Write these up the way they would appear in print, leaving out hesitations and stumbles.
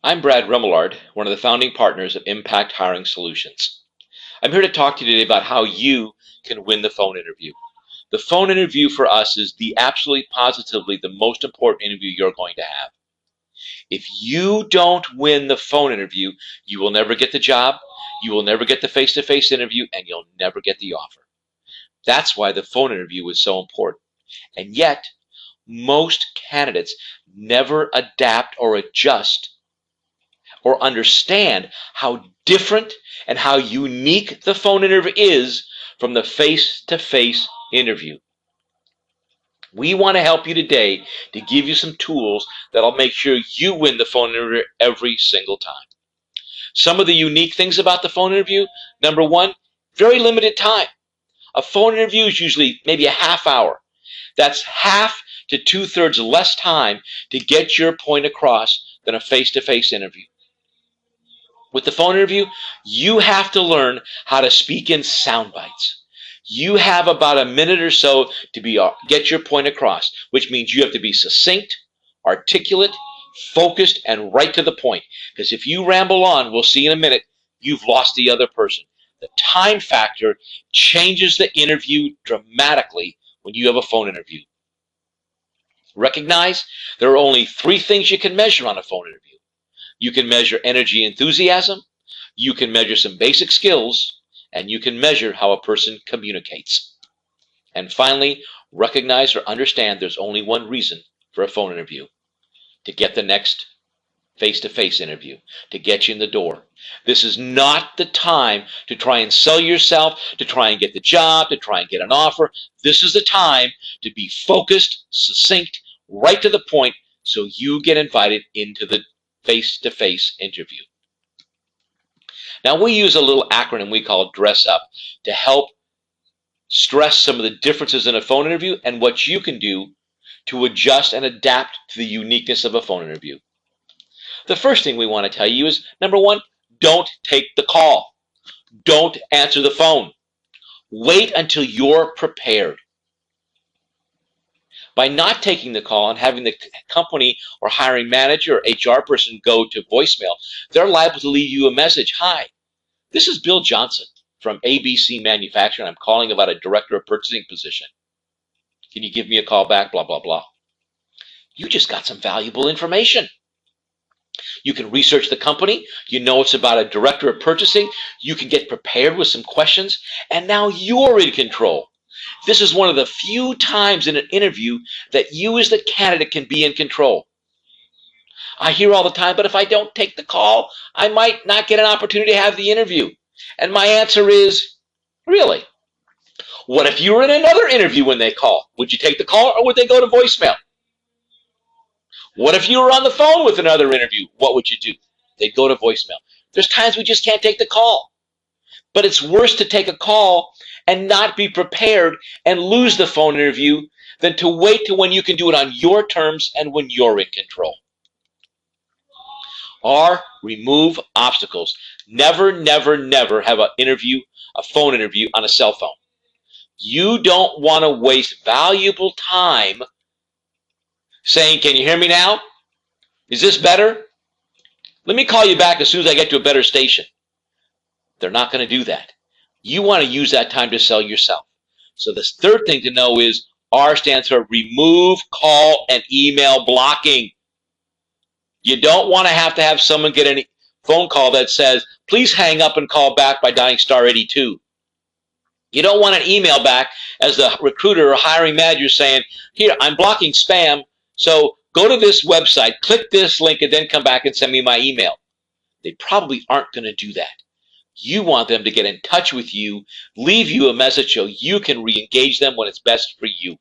I'm Brad Remillard, one of the founding partners of Impact Hiring Solutions. I'm here to talk to you today about how you can win the phone interview. The phone interview for us is absolutely positively the most important interview you're going to have. If you don't win the phone interview, you will never get the job, you will never get the face-to-face interview, and you'll never get the offer. That's why the phone interview is so important. And yet, most candidates never adapt or adjust or understand how different and how unique the phone interview is from the face-to-face interview. We want to help you today to give you some tools that'll make sure you win the phone interview every single time. Some of the unique things about the phone interview: number one, very limited time. A phone interview is usually maybe a half hour. That's half to two-thirds less time to get your point across than a face-to-face interview. With the phone interview, you have to learn how to speak in sound bites. You have about a minute or so to get your point across, which means you have to be succinct, articulate, focused, and right to the point. Because if you ramble on, we'll see in a minute, you've lost the other person. The time factor changes the interview dramatically when you have a phone interview. Recognize there are only three things you can measure on a phone interview. You can measure energy, enthusiasm, you can measure some basic skills, and you can measure how a person communicates. And finally, recognize or understand there's only one reason for a phone interview: to get the next face-to-face interview, to get you in the door. This is not the time to try and sell yourself, to try and get the job, to try and get an offer. This is the time to be focused, succinct, right to the point, so you get invited into the face-to-face interview. Now, we use a little acronym we call DRESS UP to help stress some of the differences in a phone interview and what you can do to adjust and adapt to the uniqueness of a phone interview. The first thing we want to tell you is, number one, don't take the call. Don't answer the phone. Wait until you're prepared. By not taking the call and having the company or hiring manager or HR person go to voicemail, they're liable to leave you a message. Hi, this is Bill Johnson from ABC Manufacturing. I'm calling about a director of purchasing position. Can you give me a call back? Blah, blah, blah. You just got some valuable information. You can research the company. You know it's about a director of purchasing. You can get prepared with some questions, and now you're in control. This is one of the few times in an interview that you as the candidate can be in control. I hear all the time, but if I don't take the call, I might not get an opportunity to have the interview. And my answer is, really? What if you were in another interview when they call? Would you take the call, or would they go to voicemail? What if you were on the phone with another interview? What would you do? They'd go to voicemail. There's times we just can't take the call. But it's worse to take a call and not be prepared and lose the phone interview than to wait till when you can do it on your terms and when you're in control. Or remove obstacles. Never, never, never have a phone interview on a cell phone. You don't want to waste valuable time saying, can you hear me now? Is this better? Let me call you back as soon as I get to a better station. They're not going to do that. You want to use that time to sell yourself. So the third thing to know is R stands for remove call and email blocking. You don't want to have someone get any phone call that says, please hang up and call back by dialing *82. You don't want an email back as the recruiter or hiring manager saying, here, I'm blocking spam, so go to this website, click this link, and then come back and send me my email. They probably aren't going to do that. You want them to get in touch with you, leave you a message so you can re-engage them when it's best for you.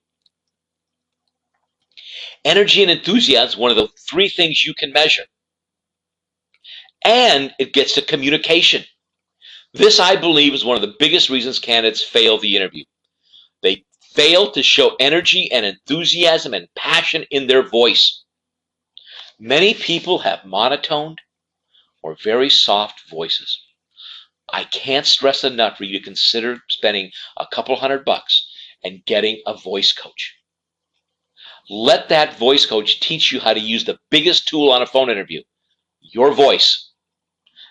Energy and enthusiasm is one of the three things you can measure. And it gets to communication. This, I believe, is one of the biggest reasons candidates fail the interview. They fail to show energy and enthusiasm and passion in their voice. Many people have monotoned or very soft voices. I can't stress enough for you to consider spending a couple $100 and getting a voice coach. Let that voice coach teach you how to use the biggest tool on a phone interview, Your voice.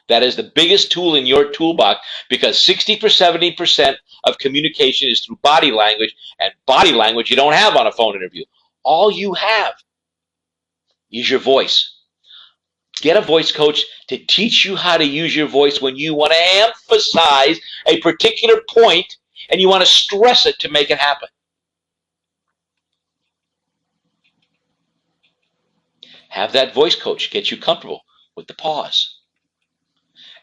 That is the biggest tool in your toolbox, because 60 to 70% of communication is through body language, and body language you don't have on a phone interview. All you have is your voice. Get a voice coach to teach you how to use your voice when you want to emphasize a particular point and you want to stress it to make it happen. Have that voice coach get you comfortable with the pause.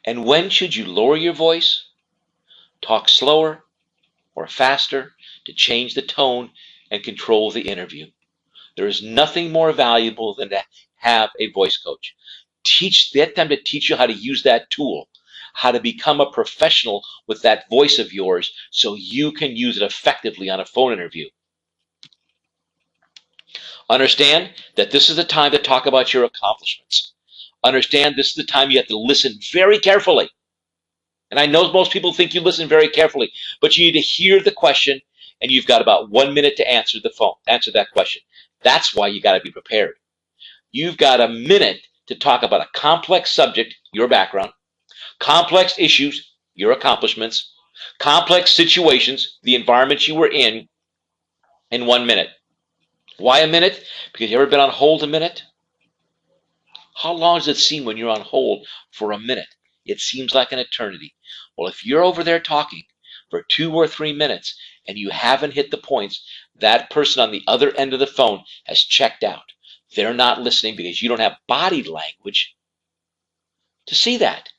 And when should you lower your voice, talk slower or faster to change the tone and control the interview? There is nothing more valuable than to have a voice coach. Get them to teach you how to use that tool, how to become a professional with that voice of yours so you can use it effectively on a phone interview. Understand that this is the time to talk about your accomplishments. Understand this is the time you have to listen very carefully. And I know most people think you listen very carefully, but you need to hear the question, and you've got about 1 minute to answer that question. That's why you got to be prepared. You've got a minute to talk about a complex subject, your background, complex issues, your accomplishments, complex situations, the environment you were in 1 minute. Why a minute? Because you ever been on hold a minute? How long does it seem when you're on hold for a minute? It seems like an eternity. Well, if you're over there talking for 2 or 3 minutes and you haven't hit the points, that person on the other end of the phone has checked out. They're not listening because you don't have body language to see that.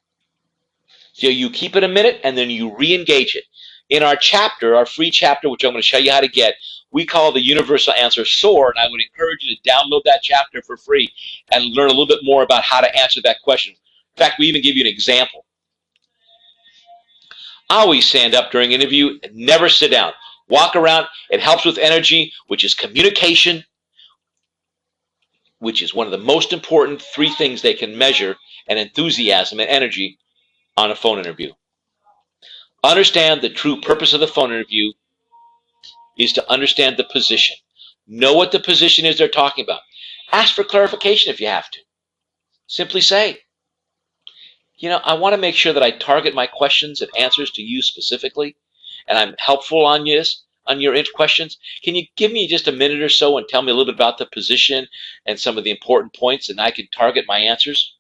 So you keep it a minute and then you re-engage it. In our chapter, our free chapter, which I'm going to show you how to get, we call the Universal Answer SOAR, and I would encourage you to download that chapter for free and learn a little bit more about how to answer that question. In fact, we even give you an example. Always stand up during an interview and never sit down. Walk around. It helps with energy, which is communication, which is one of the most important 3 things they can measure, and enthusiasm and energy on a phone interview. Understand the true purpose of the phone interview is to understand the position. Know what the position is they're talking about. Ask for clarification if you have to. Simply say, I want to make sure that I target my questions and answers to you specifically, and I'm helpful on your questions. Can you give me just a minute or so and tell me a little bit about the position and some of the important points, and I can target my answers?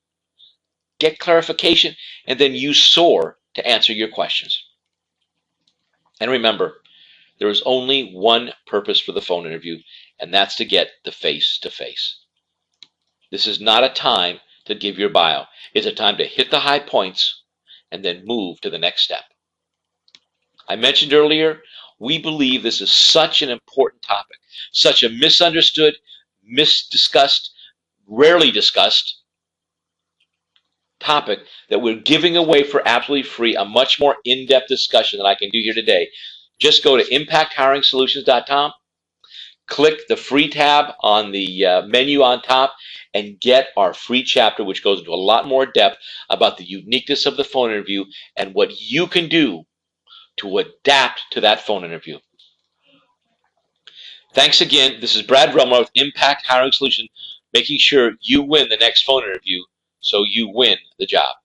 Get clarification, and then use SOAR to answer your questions. And remember, there is only one purpose for the phone interview, and that's to get the face-to-face. This is not a time to give your bio. It's a time to hit the high points and then move to the next step. I mentioned earlier, we believe this is such an important topic, such a misunderstood, misdiscussed, rarely discussed topic that we're giving away for absolutely free, a much more in-depth discussion than I can do here today. Just go to impacthiringsolutions.com, click the free tab on the menu on top, and get our free chapter, which goes into a lot more depth about the uniqueness of the phone interview and what you can do to adapt to that phone interview. Thanks again. This is Brad Relmer with Impact Hiring Solutions, making sure you win the next phone interview so you win the job.